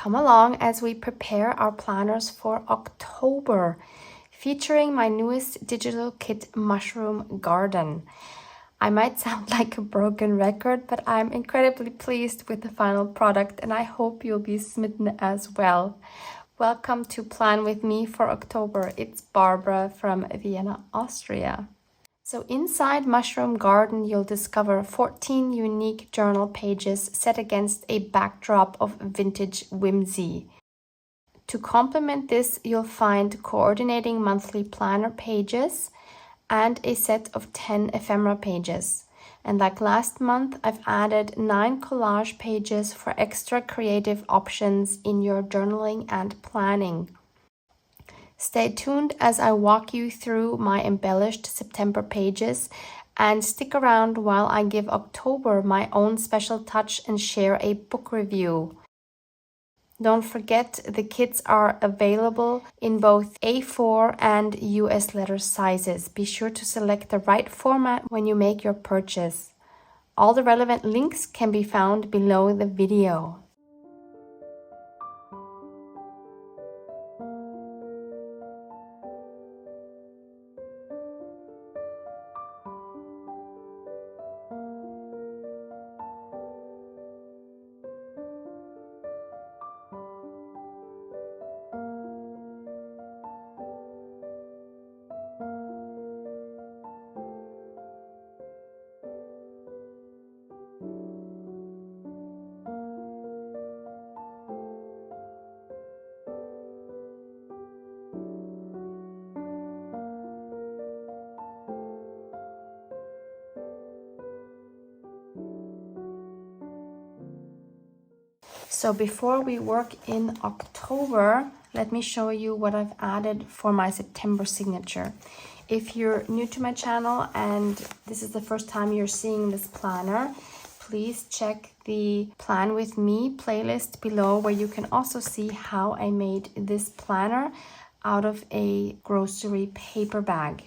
Come along as we prepare our planners for October, featuring my newest digital kit, Mushroom Garden. I might sound like a broken record, but I'm incredibly pleased with the final product and I hope you'll be smitten as well. Welcome to Plan With Me for October. It's Barbara from Vienna, Austria. So inside Mushroom Garden, you'll discover 14 unique journal pages set against a backdrop of vintage whimsy. To complement this, you'll find coordinating monthly planner pages and a set of 10 ephemera pages. And like last month, I've added 9 collage pages for extra creative options in your journaling and planning. Stay tuned as I walk you through my embellished September pages and stick around while I give October my own special touch and share a book review. Don't forget, the kits are available in both A4 and US letter sizes. Be sure to select the right format when you make your purchase. All the relevant links can be found below the video. So before we work in October, let me show you what I've added for my September signature. If you're new to my channel and this is the first time you're seeing this planner, please check the Plan With Me playlist below, where you can also see how I made this planner out of a grocery paper bag.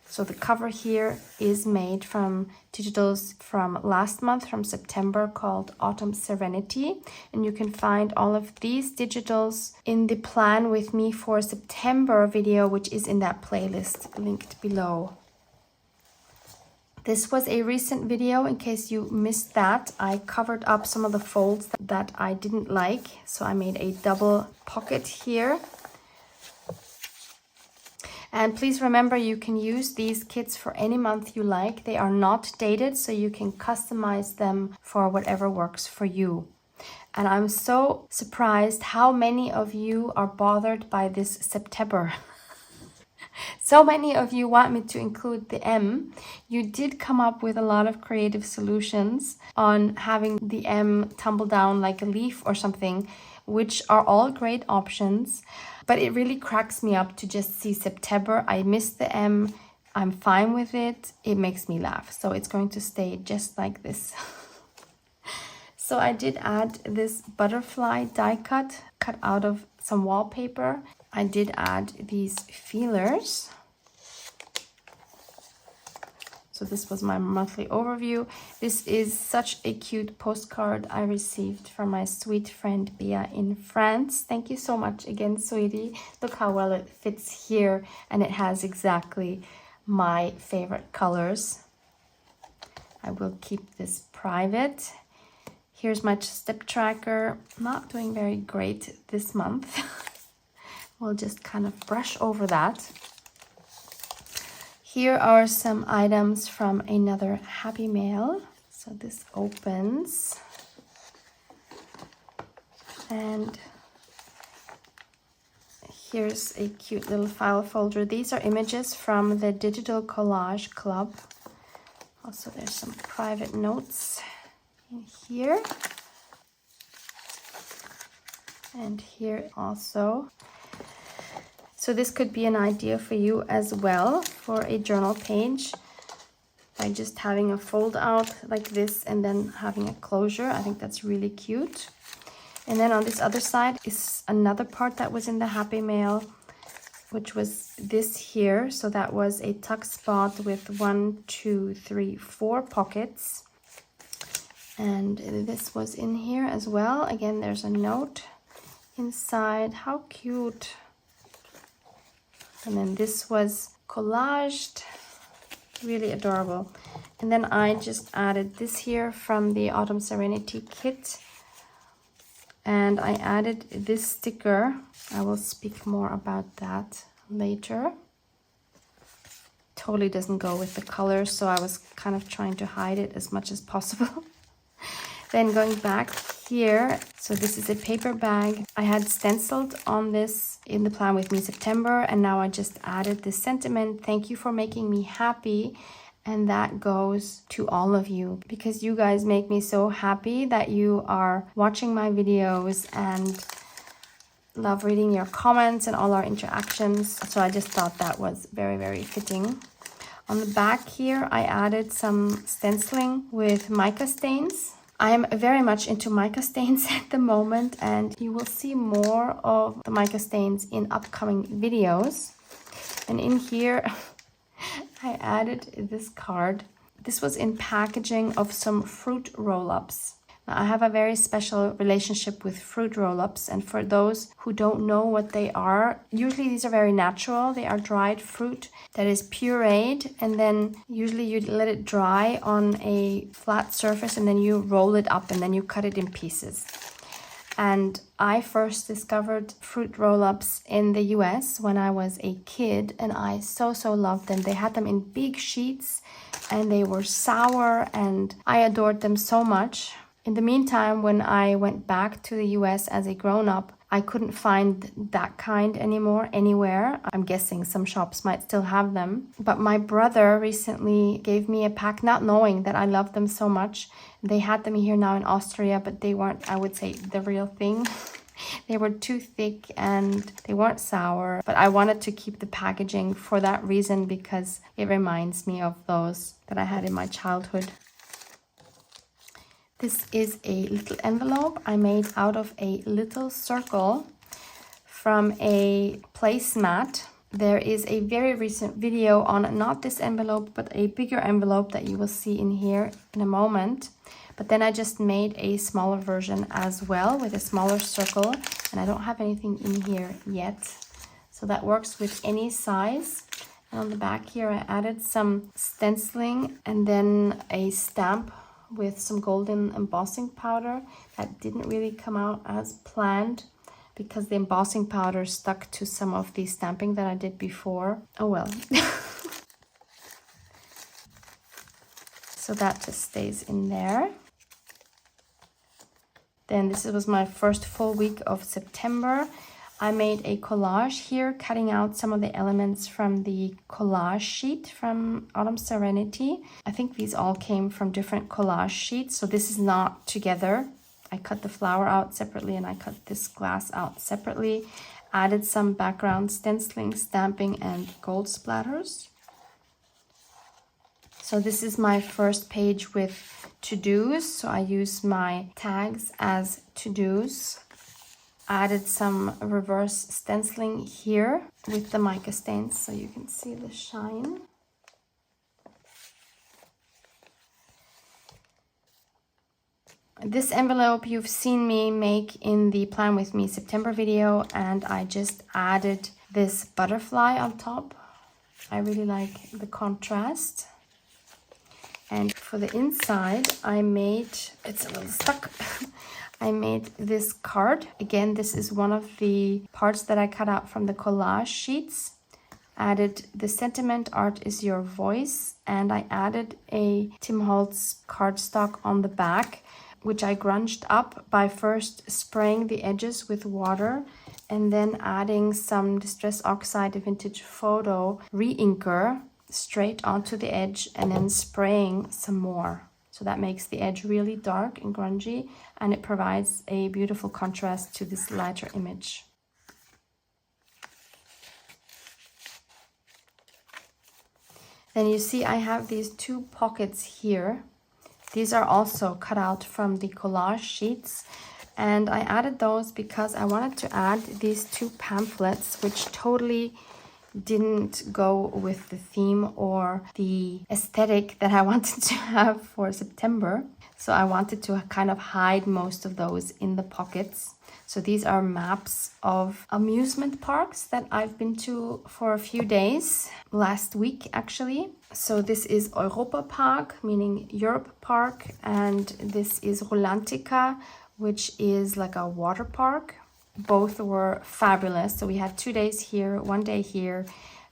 So the cover here is made from digitals from last month, from September, called Autumn Serenity. And you can find all of these digitals in the Plan With Me for September video, which is in that playlist linked below. This was a recent video. In case you missed that, I covered up some of the folds that I didn't like. So I made a double pocket here. And please remember, you can use these kits for any month you like. They are not dated, so you can customize them for whatever works for you. And I'm so surprised how many of you are bothered by this September. So many of you want me to include the M. You did come up with a lot of creative solutions on having the M tumble down like a leaf or something, which are all great options. But it really cracks me up to just see September. I miss the M. I'm fine with it. It makes me laugh. So it's going to stay just like this. So I did add this butterfly die cut out of some wallpaper. I did add these feelers. So this was my monthly overview. This is such a cute postcard I received from my sweet friend Bea in France. Thank you so much again, sweetie. Look how well it fits here, and it has exactly my favorite colors. I will keep this private. Here's my step tracker. Not doing very great this month. We'll just kind of brush over that. Here are some items from another Happy Mail. So this opens. And here's a cute little file folder. These are images from the Digital Collage Club. Also, there's some private notes in here. And here also. So this could be an idea for you as well for a journal page, by just having a fold out like this and then having a closure. I think that's really cute. And then on this other side is another part that was in the Happy Mail, which was this here. So that was a tuck spot with 1, 2, 3, 4 pockets. And this was in here as well. Again, there's a note. inside. How cute. And then this was collaged, really adorable. And then I just added this here from the Autumn Serenity kit. And I added this sticker. I will speak more about that later. Totally doesn't go with the colors, so I was kind of trying to hide it as much as possible. Then going back here, so this is a paper bag. I had stenciled on this in the Plan With Me September, and now I just added this sentiment, thank you for making me happy. And that goes to all of you, because you guys make me so happy that you are watching my videos and love reading your comments and all our interactions. So I just thought that was very, very fitting. On the back here, I added some stenciling with mica stains. I am very much into mica stains at the moment, and you will see more of the mica stains in upcoming videos. And in here, I added this card. This was in packaging of some fruit roll-ups. Now, I have a very special relationship with fruit roll-ups, and for those who don't know what they are, usually these are very natural. They are dried fruit that is pureed, and then usually you let it dry on a flat surface, and then you roll it up, and then you cut it in pieces. And I first discovered fruit roll-ups in the US when I was a kid, and I so loved them. They had them in big sheets, and they were sour, and I adored them so much. In the meantime, when I went back to the US as a grown-up, I couldn't find that kind anymore anywhere. I'm guessing some shops might still have them. But my brother recently gave me a pack, not knowing that I love them so much. They had them here now in Austria, but they weren't, I would say, the real thing. They were too thick and they weren't sour. But I wanted to keep the packaging for that reason, because it reminds me of those that I had in my childhood. This is a little envelope I made out of a little circle from a placemat. There is a very recent video on not this envelope, but a bigger envelope that you will see in here in a moment. But then I just made a smaller version as well with a smaller circle, and I don't have anything in here yet. So that works with any size. And on the back here, I added some stenciling and then a stamp with some golden embossing powder that didn't really come out as planned because the embossing powder stuck to some of the stamping that I did before. Oh well. So that just stays in there. Then this was my first full week of September. I made a collage here, cutting out some of the elements from the collage sheet from Autumn Serenity. I think these all came from different collage sheets, so this is not together. I cut the flower out separately and I cut this glass out separately. Added some background stenciling, stamping, and gold splatters. So this is my first page with to-dos, so I use my tags as to-dos. Added some reverse stenciling here with the mica stains so you can see the shine. This envelope you've seen me make in the Plan With Me September video, and I just added this butterfly on top. I really like the contrast. And for the inside, I made, it's a little stuck, I made this card. Again, this is one of the parts that I cut out from the collage sheets. Added the sentiment, art is your voice, and I added a Tim Holtz cardstock on the back, which I grunged up by first spraying the edges with water and then adding some Distress Oxide Vintage Photo re-inker straight onto the edge and then spraying some more. So that makes the edge really dark and grungy, and it provides a beautiful contrast to this lighter image. Then you see I have these two pockets here. These are also cut out from the collage sheets, and I added those because I wanted to add these two pamphlets, which totally didn't go with the theme or the aesthetic that I wanted to have for September. So I wanted to kind of hide most of those in the pockets. So these are maps of amusement parks that I've been to for a few days, last week actually. So this is Europa Park, meaning Europe Park, and this is Rulantica, which is like a water park. Both were fabulous. So we had 2 days here, 1 day here,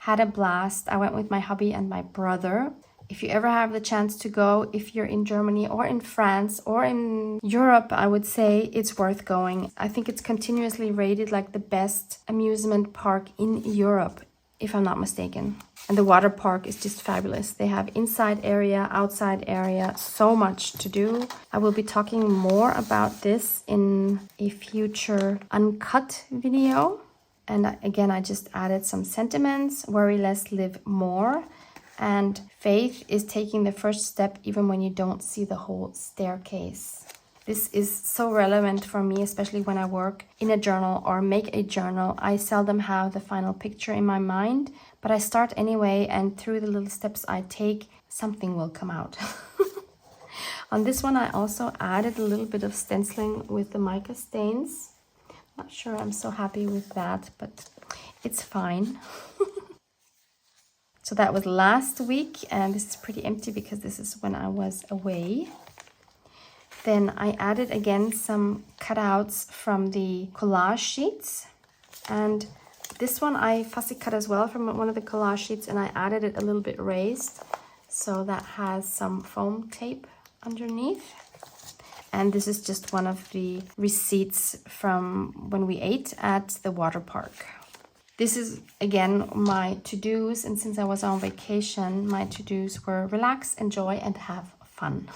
had a blast. I went with my hubby and my brother. If you ever have the chance to go, if you're in Germany or in France or in Europe, I would say it's worth going. I think it's continuously rated like the best amusement park in Europe, if I'm not mistaken. And the water park is just fabulous. They have inside area, outside area, so much to do. I will be talking more about this in a future uncut video. And again, I just added some sentiments: worry less, live more. And faith is taking the first step even when you don't see the whole staircase. This is so relevant for me, especially when I work in a journal or make a journal. I seldom have the final picture in my mind, but I start anyway, and through the little steps I take, something will come out. On this one, I also added a little bit of stenciling with the mica stains. Not sure I'm so happy with that, but it's fine. So that was last week, and this is pretty empty because this is when I was away. Then I added again some cutouts from the collage sheets. And this one I fussy cut as well from one of the collage sheets, and I added it a little bit raised. So that has some foam tape underneath. And this is just one of the receipts from when we ate at the water park. This is, again, my to-dos, and since I was on vacation, my to-dos were relax, enjoy, and have fun.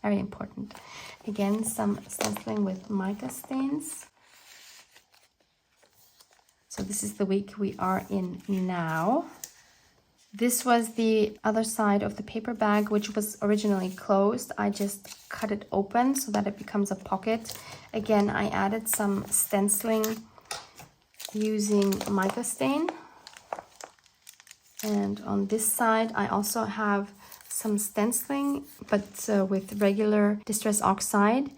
Very important. Again, some stenciling with mica stains. So this is the week we are in now. This was the other side of the paper bag, which was originally closed. I just cut it open so that it becomes a pocket. Again, I added some stenciling using mica stain. And on this side I also have some stenciling, but with regular Distress Oxide.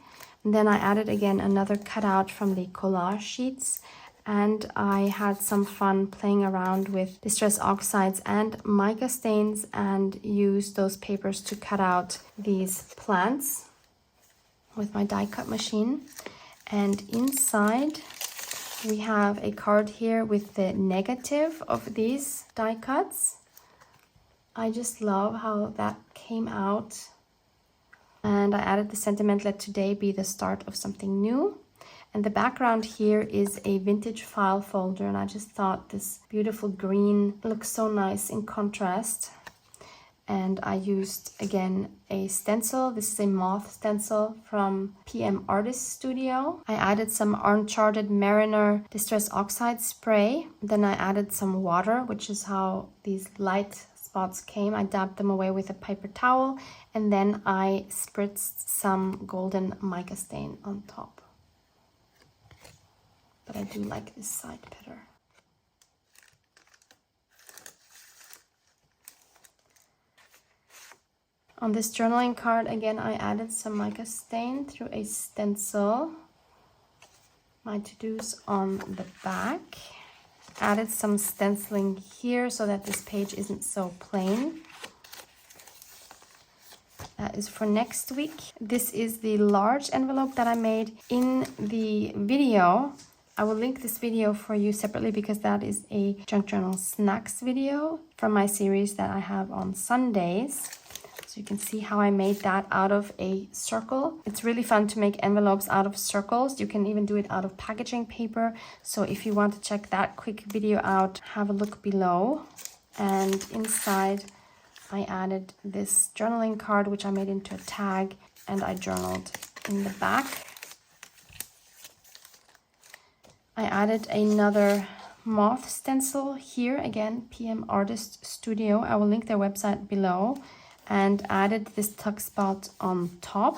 And then I added again another cutout from the collage sheets, and I had some fun playing around with Distress Oxides and mica stains and used those papers to cut out these plants with my die cut machine. And inside we have a card here with the negative of these die cuts. I just love how that came out. And I added the sentiment, let today be the start of something new. And the background here is a vintage file folder, and I just thought this beautiful green looks so nice in contrast. And I used, again, a stencil. This is a moth stencil from PM Artist Studio. I added some Uncharted Mariner Distress Oxide spray. Then I added some water, which is how these light spots came. I dabbed them away with a paper towel, and then I spritzed some golden mica stain on top. But I do like this side better. On this journaling card, again, I added some mica stain through a stencil. My to-dos on the back. Added some stenciling here so that this page isn't so plain. That is for next week. This is the large envelope that I made in the video. I will link this video for you separately because that is a Junk Journal Snacks video from my series that I have on Sundays. So you can see how I made that out of a circle. It's really fun to make envelopes out of circles. You can even do it out of packaging paper. So if you want to check that quick video out, have a look below. And inside, I added this journaling card, which I made into a tag, and I journaled in the back. I added another moth stencil here, again, PM Artist Studio. I will link their website below. And added this tuck spot on top.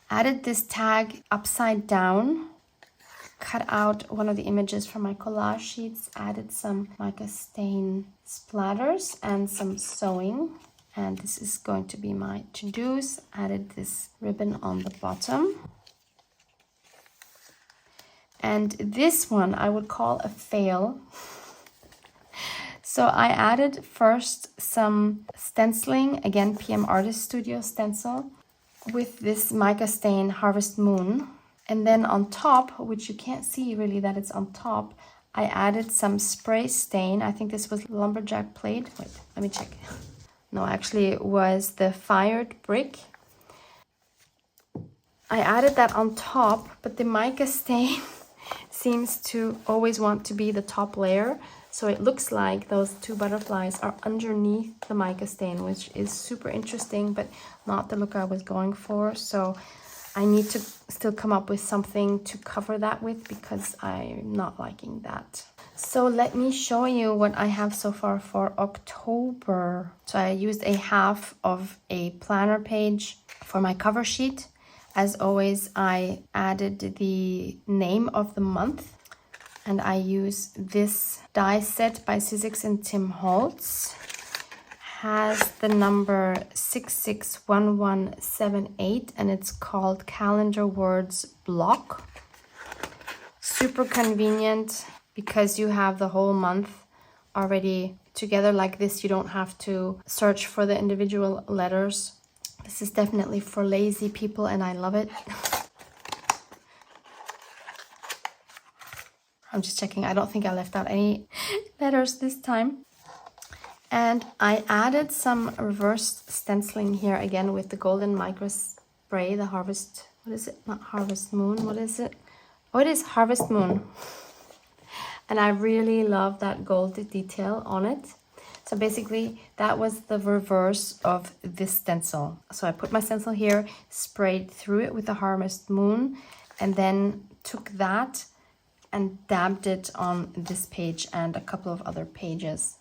Added this tag upside down. Cut out one of the images from my collage sheets. Added some mica stain splatters and some sewing. And this is going to be my to-dos. Added this ribbon on the bottom. And this one I would call a fail. So I added first some stenciling, again PM Artist Studio stencil, with this mica stain Harvest Moon. And then on top, which you can't see really that it's on top, I added some spray stain. I think this was Lumberjack Plate. Wait, let me check. No, actually it was the Fired Brick. I added that on top, but the mica stain seems to always want to be the top layer. So it looks like those two butterflies are underneath the mica stain, which is super interesting, but not the look I was going for. So I need to still come up with something to cover that with because I'm not liking that. So let me show you what I have so far for October. So I used a half of a planner page for my cover sheet. As always, I added the name of the month. And I use this die set by Sizzix and Tim Holtz. Has the number 661178 and it's called Calendar Words Block. Super convenient because you have the whole month already together like this. You don't have to search for the individual letters. This is definitely for lazy people and I love it. I'm just checking. I don't think I left out any letters this time. And I added some reverse stenciling here again with the golden micro spray, the Harvest, what is it? Not Harvest Moon, what is it? Oh, it is Harvest Moon. And I really love that gold detail on it. So basically that was the reverse of this stencil. So I put my stencil here, sprayed through it with the Harvest Moon, and then took that and dabbed it on this page and a couple of other pages.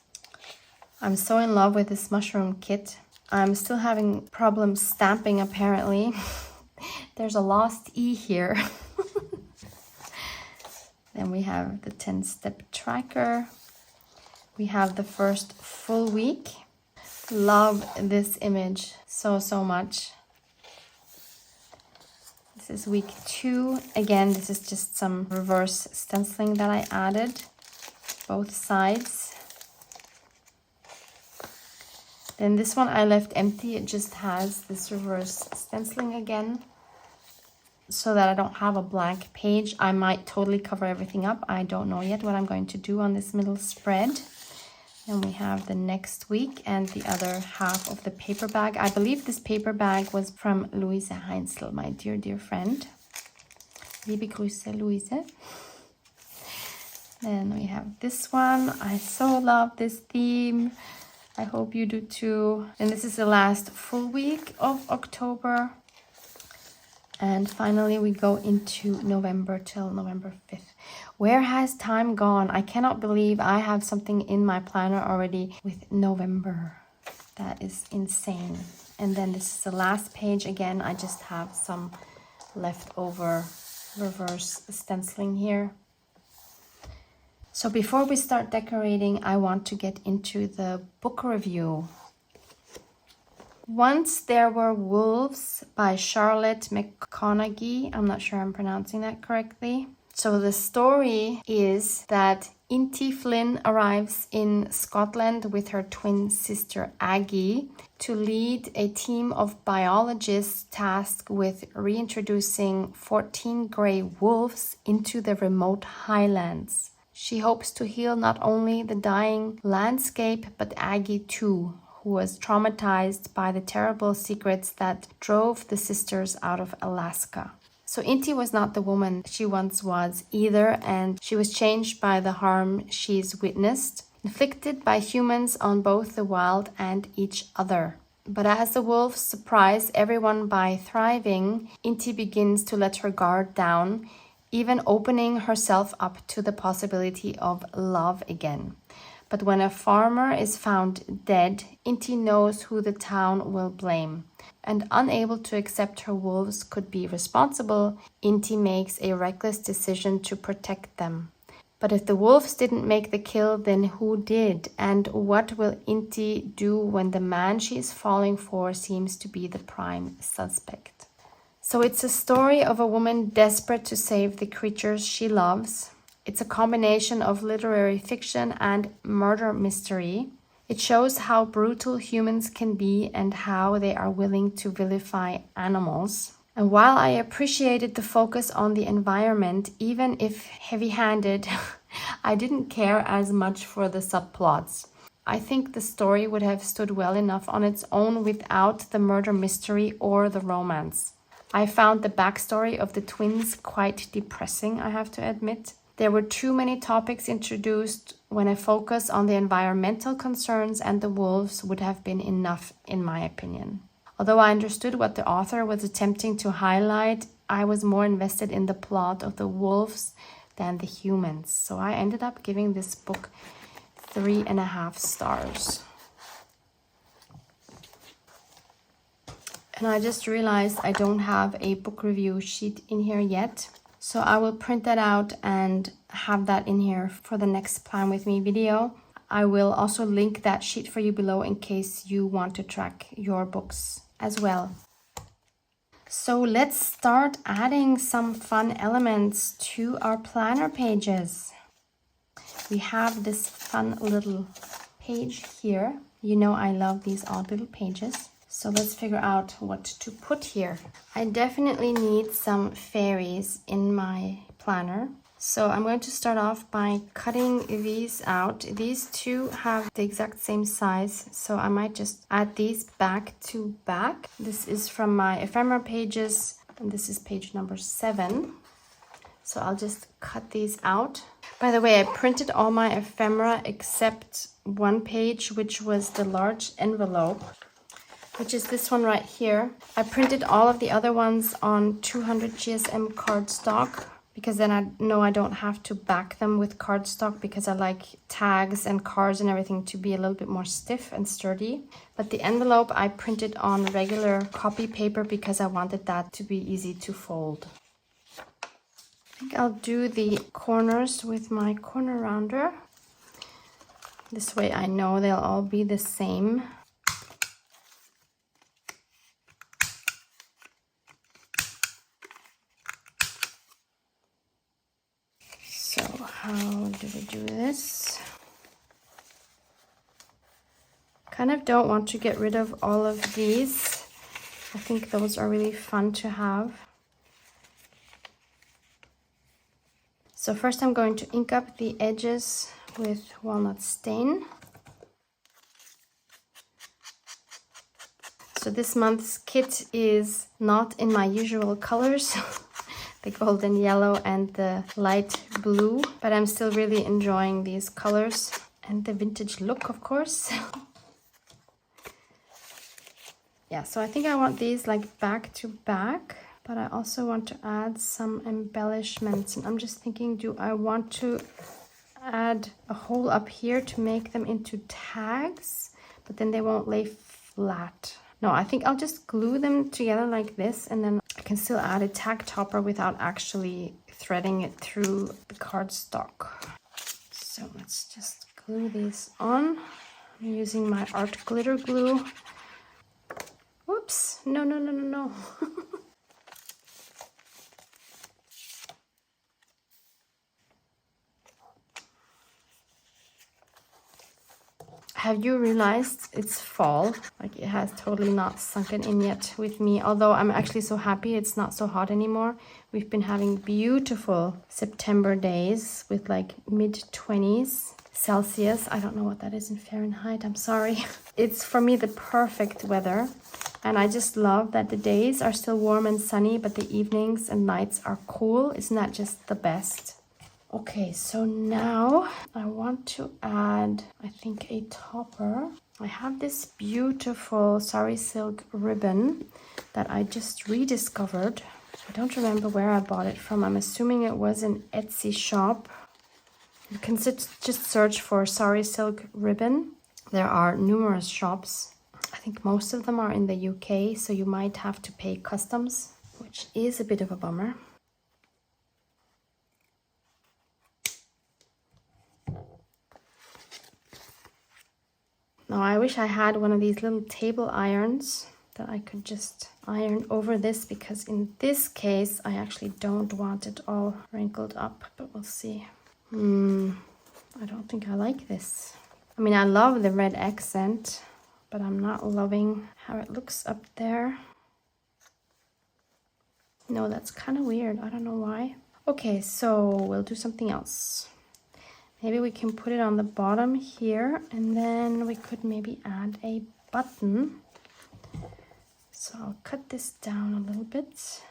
I'm so in love with this mushroom kit. I'm still having problems stamping apparently. There's a lost E here. Then we have the 10-step tracker. We have the first full week. Love this image so much. This is week 2. Again, this is just some reverse stenciling that I added, both sides. Then this one I left empty. It just has this reverse stenciling again, so that I don't have a blank page. I might totally cover everything up. I don't know yet what I'm going to do on this middle spread. Then we have the next week and the other half of the paper bag. I believe this paper bag was from Luise Heinzel, my dear friend. Liebe Grüße, Luise. Then we have this one. I so love this theme. I hope you do too. And this is the last full week of October. And finally we go into November till November 5th. Where has time gone? I cannot believe I have something in my planner already with November. That is insane. And then this is the last page. Again, I just have some leftover reverse stenciling here. So before we start decorating, I want to get into the book review. Once There Were Wolves by Charlotte McConaghy. I'm not sure I'm pronouncing that correctly. So the story is that Inti Flynn arrives in Scotland with her twin sister Aggie to lead a team of biologists tasked with reintroducing 14 grey wolves into the remote highlands. She hopes to heal not only the dying landscape, but Aggie too, who was traumatized by the terrible secrets that drove the sisters out of Alaska. So Inti was not the woman she once was either, and she was changed by the harm she's witnessed, inflicted by humans on both the wild and each other. But as the wolves surprise everyone by thriving, Inti begins to let her guard down, even opening herself up to the possibility of love again. But when a farmer is found dead, Inti knows who the town will blame. And unable to accept her wolves could be responsible, Inti makes a reckless decision to protect them. But if the wolves didn't make the kill, then who did? And what will Inti do when the man she is falling for seems to be the prime suspect? So it's a story of a woman desperate to save the creatures she loves. It's a combination of literary fiction and murder mystery. It shows how brutal humans can be and how they are willing to vilify animals. And while I appreciated the focus on the environment, even if heavy-handed, I didn't care as much for the subplots. I think the story would have stood well enough on its own without the murder mystery or the romance. I found the backstory of the twins quite depressing, I have to admit. There were too many topics introduced when a focus on the environmental concerns and the wolves would have been enough, in my opinion. Although I understood what the author was attempting to highlight, I was more invested in the plot of the wolves than the humans. So I ended up giving this book 3.5 stars. And I just realized I don't have a book review sheet in here yet. So I will print that out and have that in here for the next Plan With Me video. I will also link that sheet for you below in case you want to track your books as well. So let's start adding some fun elements to our planner pages. We have this fun little page here. You know I love these odd little pages. So let's figure out what to put here. I definitely need some fairies in my planner. So I'm going to start off by cutting these out. These two have the exact same size, so I might just add these back to back. This is from my ephemera pages, and this is page number 7. So I'll just cut these out. By the way, I printed all my ephemera except one page, which was the large envelope, which is this one right here. I printed all of the other ones on 200 GSM cardstock because then I know I don't have to back them with cardstock because I like tags and cards and everything to be a little bit more stiff and sturdy. But the envelope I printed on regular copy paper because I wanted that to be easy to fold. I think I'll do the corners with my corner rounder. This way I know they'll all be the same. So how do we do this? Kind of don't want to get rid of all of these. I think those are really fun to have. So first I'm going to ink up the edges with walnut stain. So this month's kit is not in my usual colors, the golden yellow and the light blue, but I'm still really enjoying these colors and the vintage look, of course. Yeah, so I think I want these like back to back, but I also want to add some embellishments. And I'm just thinking, do I want to add a hole up here to make them into tags, but then they won't lay flat? No, I think I'll just glue them together like this, and then I can still add a tag topper without actually threading it through the cardstock. So let's just glue these on. I'm using my art glitter glue. Whoops, no. Have you realized it's fall? Like, it has totally not sunken in yet with me, although I'm actually so happy it's not so hot anymore. We've been having beautiful September days with like mid-20s Celsius. I don't know what that is in Fahrenheit, I'm sorry. It's for me the perfect weather, and I just love that the days are still warm and sunny, but the evenings and nights are cool. Isn't that just the best? Okay, so now I want to add, I think, a topper. I have this beautiful sari silk ribbon that I just rediscovered. I don't remember where I bought it from. I'm assuming it was an Etsy shop. You can just search for sari silk ribbon. There are numerous shops. I think most of them are in the UK, so you might have to pay customs, which is a bit of a bummer. Now I wish I had one of these little table irons that I could just iron over this, because in this case I actually don't want it all wrinkled up, but we'll see. I don't think I like this. I mean, I love the red accent, but I'm not loving how it looks up there. No, that's kind of weird. I don't know why. Okay, so we'll do something else. Maybe we can put it on the bottom here, and then we could maybe add a button. So I'll cut this down a little bit.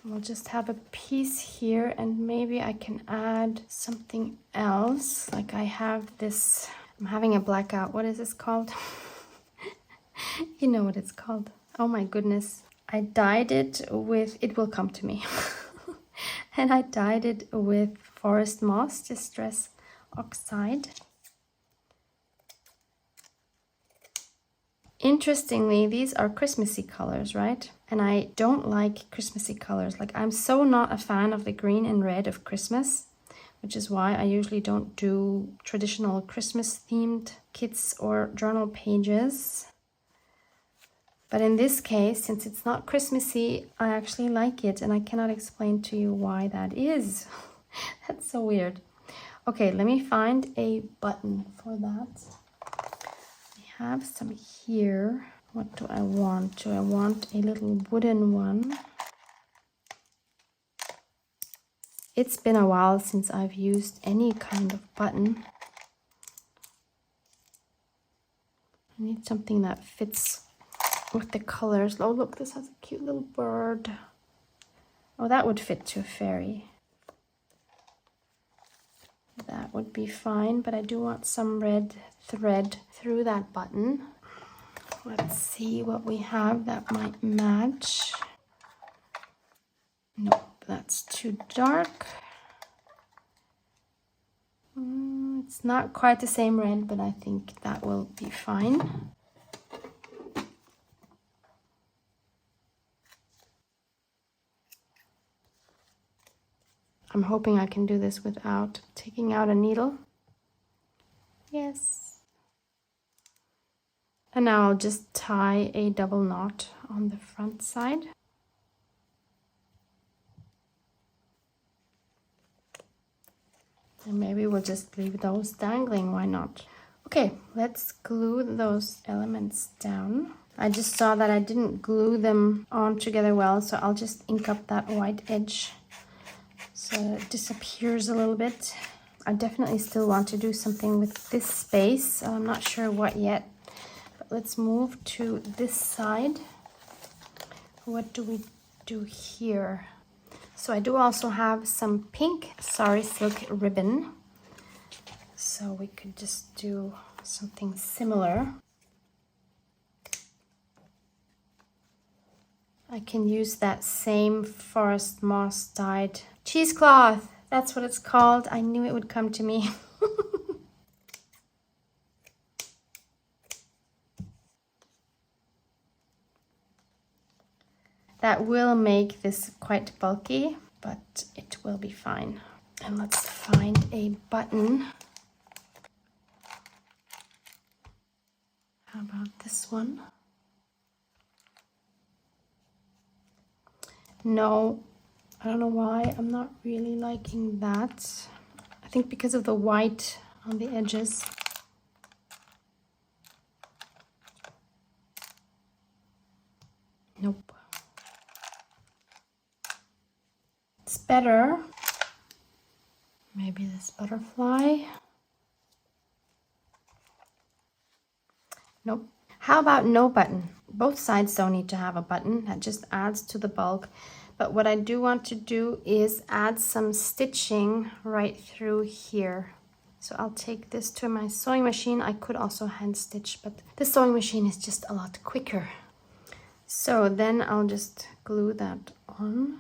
We'll just have a piece here, and maybe I can add something else. Like I have this, I'm having a blackout. What is this called? You know what it's called. Oh my goodness. I dyed it with, it will come to me. And I dyed it with Forest Moss Distress Oxide. Interestingly, these are Christmassy colors, right? And I don't like Christmassy colors. Like, I'm so not a fan of the green and red of Christmas, which is why I usually don't do traditional Christmas themed kits or journal pages. But in this case, since it's not Christmassy, I actually like it, and I cannot explain to you why that is. That's so weird. Okay, let me find a button for that. I have some here. What do I want? Do I want a little wooden one? It's been a while since I've used any kind of button. I need something that fits with the colors. Oh, look, this has a cute little bird. Oh, that would fit to a fairy. That would be fine, but I do want some red thread through that button. Let's see what we have that might match. Nope, that's too dark. It's not quite the same red, but I think that will be fine. I'm hoping I can do this without taking out a needle. Yes. And now I'll just tie a double knot on the front side. And maybe we'll just leave those dangling, why not? Okay, let's glue those elements down. I just saw that I didn't glue them on together well, so I'll just ink up that white edge so it disappears a little bit. I definitely still want to do something with this space. I'm not sure what yet, but let's move to this side. What do we do here? So I do also have some pink sari silk ribbon, so we could just do something similar. I can use that same Forest Moss dyed cheesecloth. That's what it's called. I knew it would come to me. That will make this quite bulky, but it will be fine. And let's find a button. How about this one? No, I don't know why. I'm not really liking that. I think because of the white on the edges. Nope. It's better. Maybe this butterfly. Nope. How about no button? Both sides don't need to have a button. That just adds to the bulk. But what I do want to do is add some stitching right through here. So I'll take this to my sewing machine. I could also hand stitch, but the sewing machine is just a lot quicker. So then I'll just glue that on.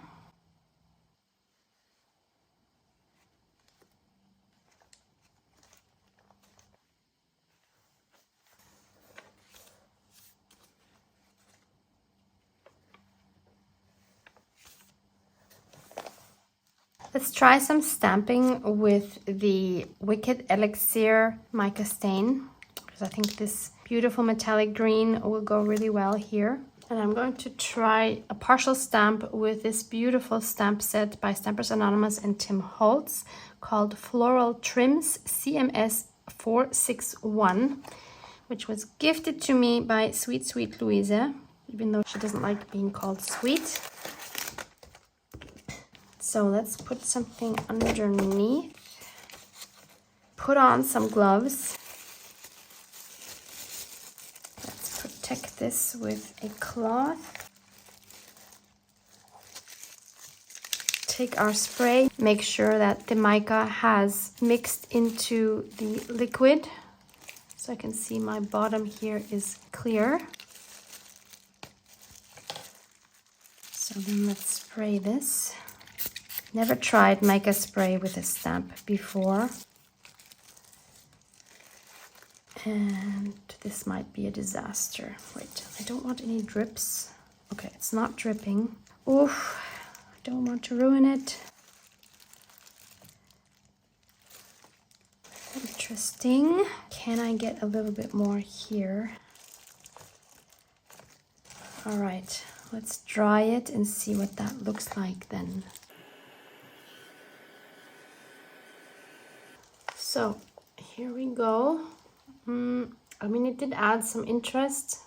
Let's try some stamping with the Wicked Elixir mica stain, because I think this beautiful metallic green will go really well here. And I'm going to try a partial stamp with this beautiful stamp set by Stampers Anonymous and Tim Holtz called Floral Trims CMS 461, which was gifted to me by Sweet Sweet Louisa, even though she doesn't like being called sweet. So let's put something underneath. Put on some gloves. Let's protect this with a cloth. Take our spray. Make sure that the mica has mixed into the liquid. So I can see my bottom here is clear. So then let's spray this. Never tried mica spray with a stamp before. And this might be a disaster. Wait, I don't want any drips. Okay, it's not dripping. Oof, I don't want to ruin it. Interesting. Can I get a little bit more here? All right, let's dry it and see what that looks like then. So here we go. I mean, it did add some interest.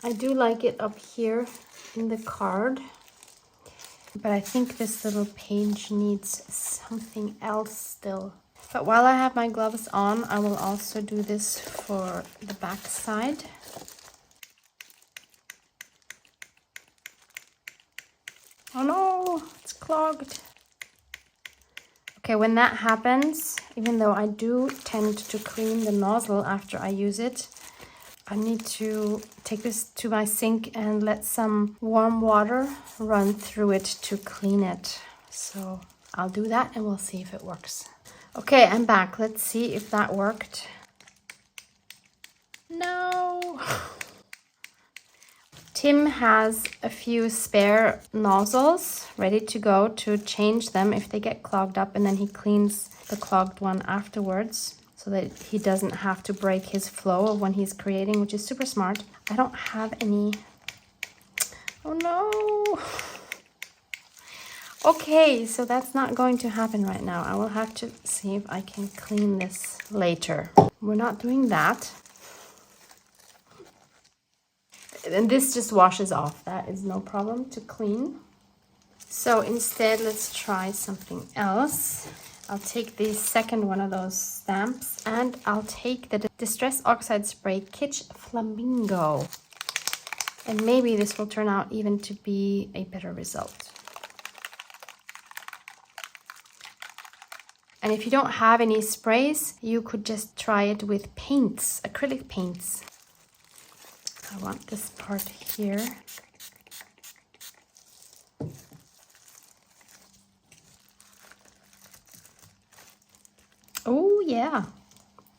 I do like it up here in the card, but I think this little page needs something else still. But while I have my gloves on, I will also do this for the back side. Oh no, it's clogged. Okay, when that happens, even though I do tend to clean the nozzle after I use it, I need to take this to my sink and let some warm water run through it to clean it. So I'll do that and we'll see if it works. Okay, I'm back. Let's see if that worked. No. Tim has a few spare nozzles ready to go to change them if they get clogged up, and then he cleans the clogged one afterwards so that he doesn't have to break his flow of when he's creating, which is super smart. I don't have any. Oh no. Okay, so that's not going to happen right now. I will have to see if I can clean this later. We're not doing that. And this just washes off. That is no problem to clean. So instead, let's try something else. I'll take the second one of those stamps and I'll take the Distress Oxide Spray Kitsch Flamingo. And maybe this will turn out even to be a better result. And if you don't have any sprays, you could just try it with paints, acrylic paints. I want this part here. Oh yeah,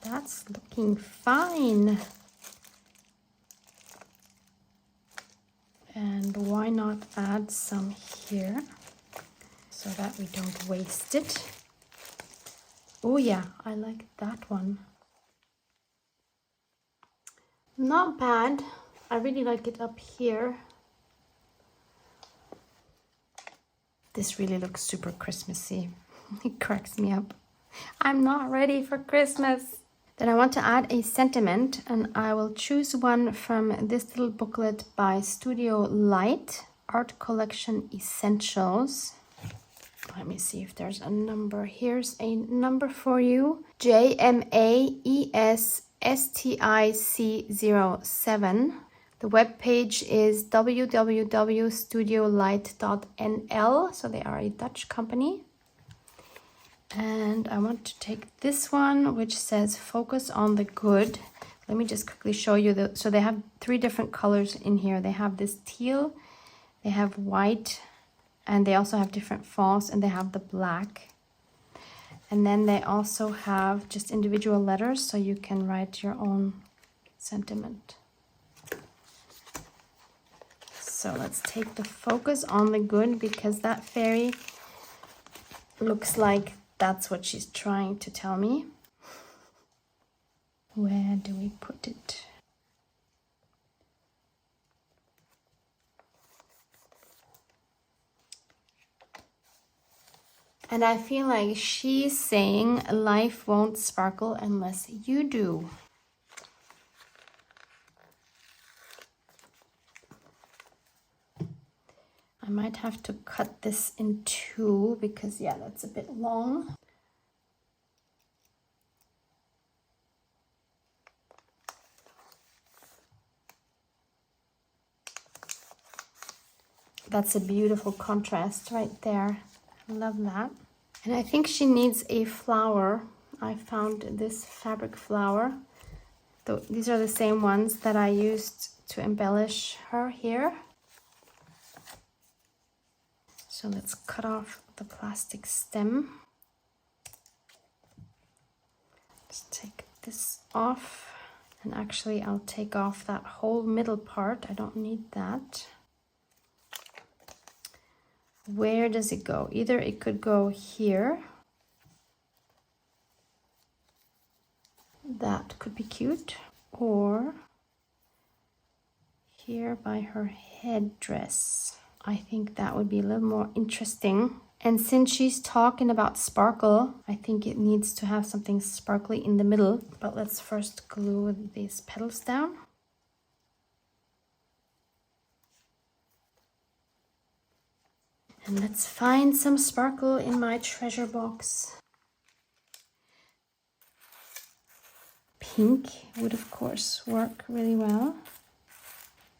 that's looking fine. And why not add some here so that we don't waste it? Oh yeah, I like that one. Not bad. I really like it up here. This really looks super Christmassy. It cracks me up. I'm not ready for Christmas. Then I want to add a sentiment, and I will choose one from this little booklet by Studio Light, Art Collection Essentials. Let me see if there's a number. Here's a number for you. JMAESSTIC07. The web page is www.studiolight.nl. So they are a Dutch company. And I want to take this one, which says focus on the good. Let me just quickly show you. So they have 3 different colors in here. They have this teal, they have white, and they also have different fonts, and they have the black. And then they also have just individual letters, so you can write your own sentiment. So let's take the focus on the good, because that fairy Looks like that's what she's trying to tell me. Where do we put it? And I feel like she's saying life won't sparkle unless you do. I might have to cut this in two because, yeah, that's a bit long. That's a beautiful contrast right there. I love that. And I think she needs a flower. I found this fabric flower. These are the same ones that I used to embellish her here. So let's cut off the plastic stem. Just take this off. And actually I'll take off that whole middle part. I don't need that. Where does it go? Either it could go here. That could be cute. Or here by her headdress. I think that would be a little more interesting. And since she's talking about sparkle, I think it needs to have something sparkly in the middle. But let's first glue these petals down. And let's find some sparkle in my treasure box. Pink would of course work really well.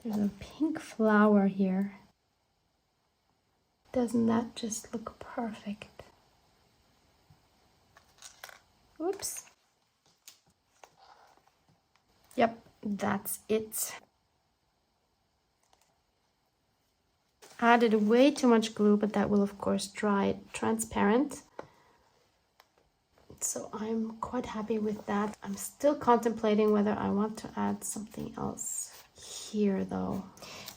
There's a pink flower here. Doesn't that just look perfect? Oops. Yep, that's it. Added way too much glue, but that will of course dry transparent. So I'm quite happy with that. I'm still contemplating whether I want to add something else here though.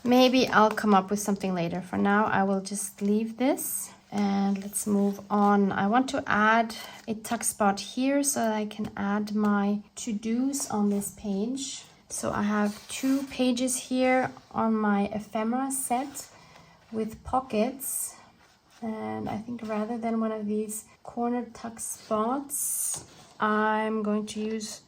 Maybe I'll come up with something later. For now, I will just leave this and let's move on. I want to add a tuck spot here so that I can add my to-dos on this page. So I have 2 pages here on my ephemera set with pockets, and I think rather than one of these corner tuck spots, I'm going to use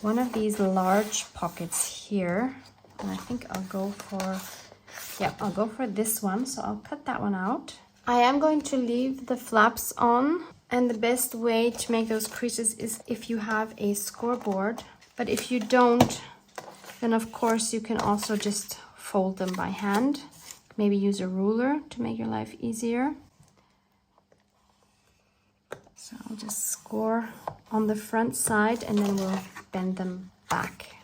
one of these large pockets here, and I think I'll go for this one, so I'll cut that one out. I am going to leave the flaps on, and the best way to make those creases is if you have a scoreboard, but if you don't, then of course you can also just fold them by hand. Maybe use a ruler to make your life easier. So I'll just score on the front side and then we'll bend them back.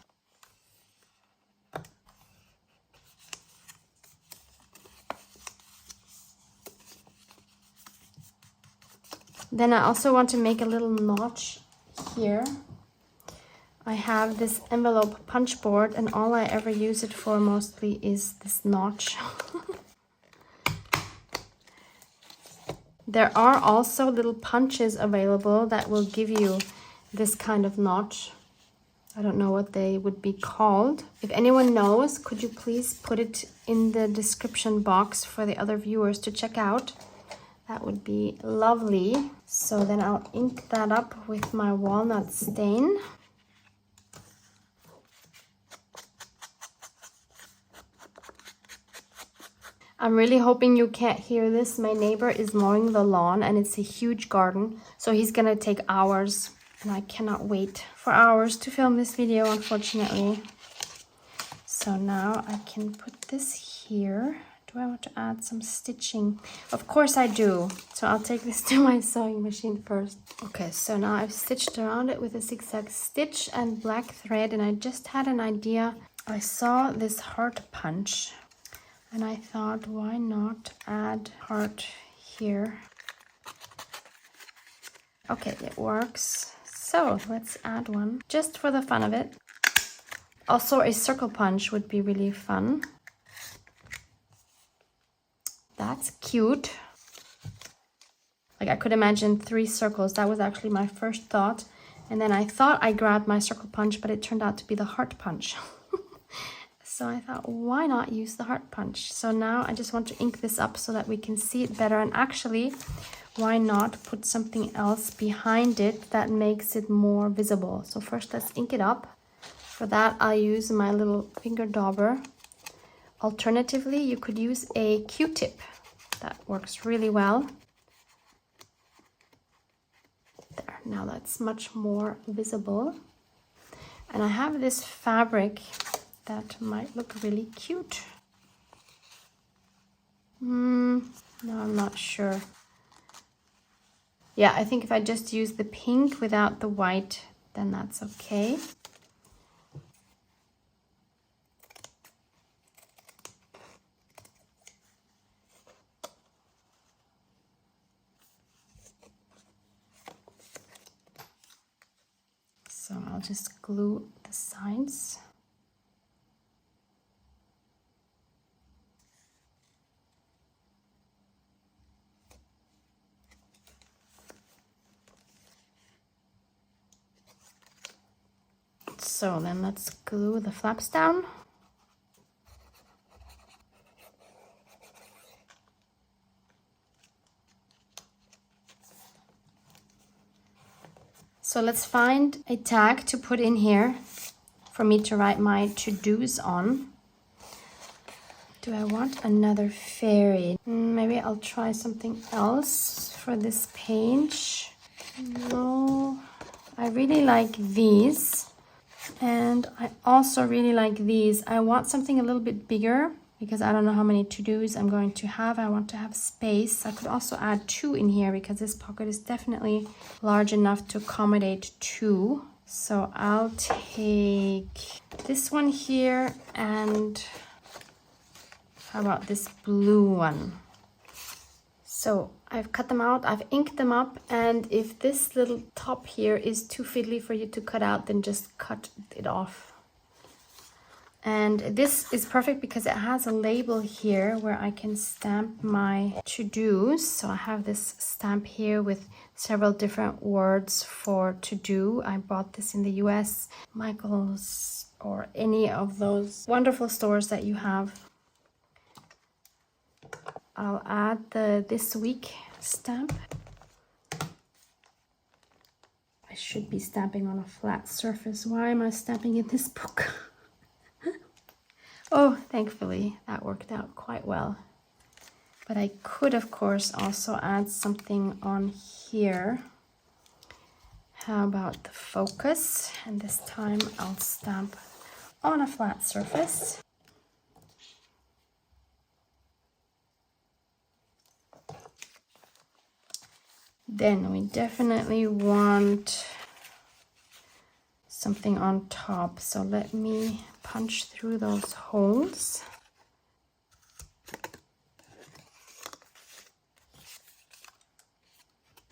Then I also want to make a little notch here. I have this envelope punch board and all I ever use it for mostly is this notch. There are also little punches available that will give you this kind of notch. I don't know what they would be called. If anyone knows, could you please put it in the description box for the other viewers to check out? That would be lovely. So then I'll ink that up with my walnut stain. I'm really hoping you can't hear this. My neighbor is mowing the lawn and it's a huge garden, so he's gonna take hours and I cannot wait for hours to film this video, unfortunately. So now I can put this here. Do I want to add some stitching? Of course I do. So I'll take this to my sewing machine first. Okay, so now I've stitched around it with a zigzag stitch and black thread, and I just had an idea. I saw this heart punch and I thought, why not add heart here? Okay, it works. So let's add one just for the fun of it. Also, a circle punch would be really fun. That's cute. Like I could imagine 3 circles. That was actually my first thought. And then I thought I grabbed my circle punch, but it turned out to be the heart punch. So I thought, why not use the heart punch? So now I just want to ink this up so that we can see it better. And actually, why not put something else behind it that makes it more visible? So first let's ink it up. For that, I'll use my little finger dauber. Alternatively, you could use a Q-tip. That works really well. There, now that's much more visible. And I have this fabric that might look really cute. No, I'm not sure. Yeah, I think if I just use the pink without the white, then that's okay. So I'll just glue the sides. So then let's glue the flaps down. So let's find a tag to put in here for me to write my to-dos on. Do I want another fairy? Maybe I'll try something else for this page. No, I really like these. And I also really like these. I want something a little bit bigger because I don't know how many to-dos I'm going to have. I want to have space. I could also add 2 in here because this pocket is definitely large enough to accommodate 2. So I'll take this one here, and how about this blue one? So I've cut them out, I've inked them up, and if this little top here is too fiddly for you to cut out, then just cut it off. And this is perfect because it has a label here where I can stamp my to-dos. So I have this stamp here with several different words for to-do. I bought this in the US, Michael's, or any of those wonderful stores that you have. I'll add the this week stamp. I should be stamping on a flat surface. Why am I stamping in this book? Oh, thankfully that worked out quite well. But I could, of course, also add something on here. How about the focus? And this time I'll stamp on a flat surface. Then we definitely want something on top. So let me punch through those holes.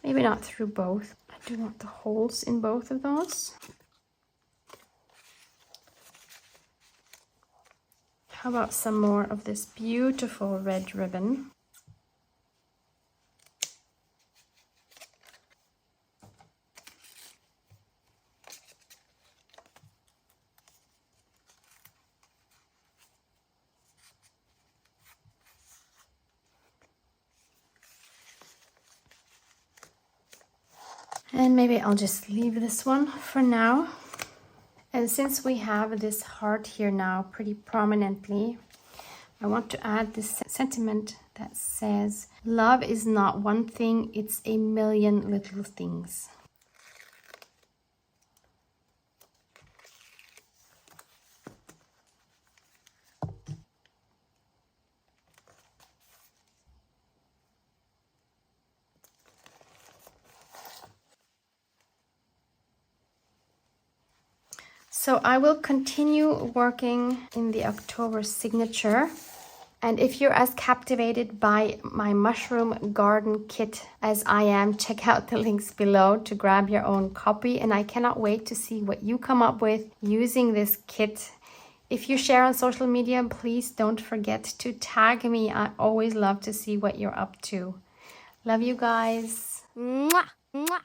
Maybe not through both. I do want the holes in both of those. How about some more of this beautiful red ribbon? And maybe I'll just leave this one for now. And since we have this heart here now pretty prominently, I want to add this sentiment that says, love is not one thing, it's a million little things. So I will continue working in the October signature. And if you're as captivated by my mushroom garden kit as I am, check out the links below to grab your own copy. And I cannot wait to see what you come up with using this kit. If you share on social media, please don't forget to tag me. I always love to see what you're up to. Love you guys. Mwah. Mwah.